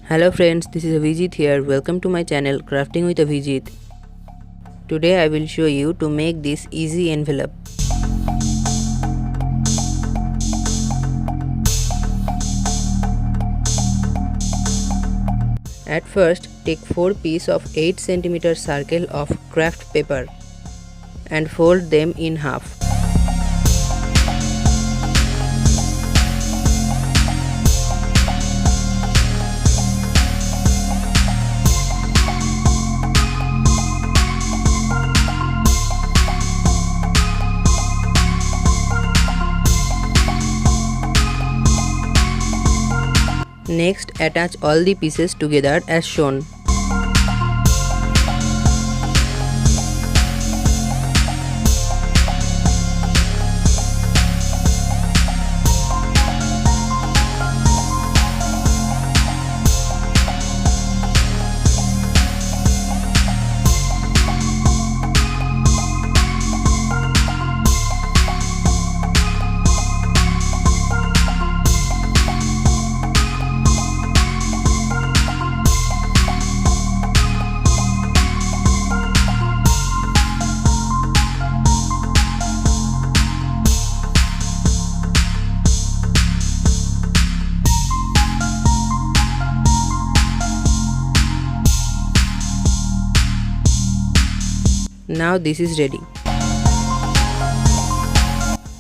Hello friends, this is Abhijit here. Welcome to my channel Crafting with Abhijit. Today I will show you to make this easy envelope. At first, take 4 pieces of 8 cm circle of craft paper and fold them in half. Next, attach all the pieces together as shown. Now this is ready.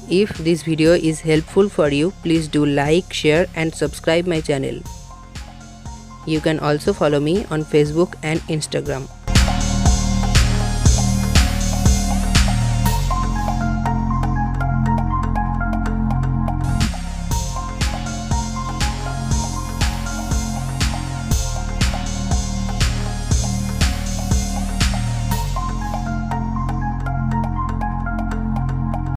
If this video is helpful for you, please do like, share and subscribe my channel. You can also follow me on Facebook and Instagram.